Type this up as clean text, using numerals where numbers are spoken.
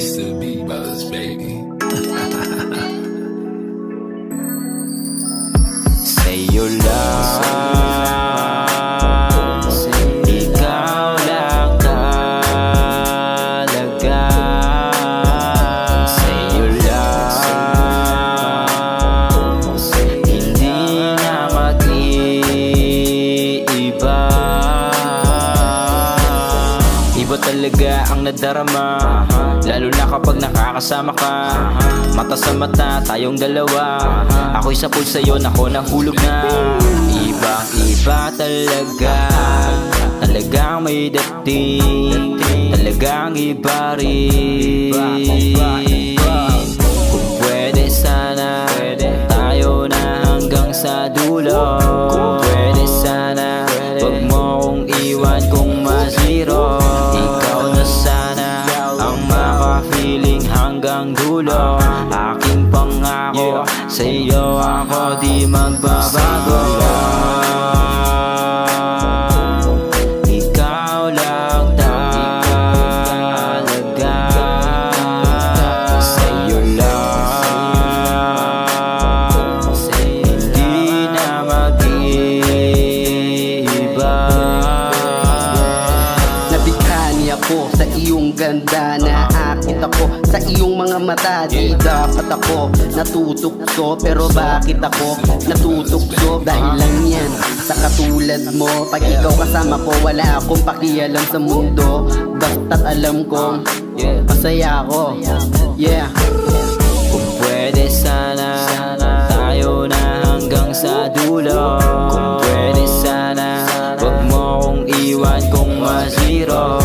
It's the Beat Brothers, baby. Sa'yo lang, ikaw lang talaga. Sa'yo lang, hindi na mag-iiba. Iba talaga ang nadarama, lalo na kapag nakakasama ka. Mata sa mata, tayong dalawa. Ako'y sapul sa'yo, nako nahulog na. Ibang-iba talaga, talagang may dating, talagang iba rin. Kung pwede sana, tayo na hanggang sa dulo. Kung pwede sana, wag mo kong iwan kung ma-zero. Ikaw na sana ang maka-feeling hanggang dulo. Aking pangako, sa'yo ako di magbabago. Ikaw lang talaga. Sa'yo lang, hindi na mag-iiba. Nabighani ako sa iyong ganda, naakit ako sa iyong mga mata. Di dapat ako natutukso, pero bakit ako natutukso? Dahil lang yan sa katulad mo. Pag ikaw kasama ko, wala akong pakialam sa mundo. Basta't alam kong masaya ako. Yeah. Kung pwede sana, tayo na hanggang sa dulo. Kung pwede sana, wag mo kong iwan kung ma-zero.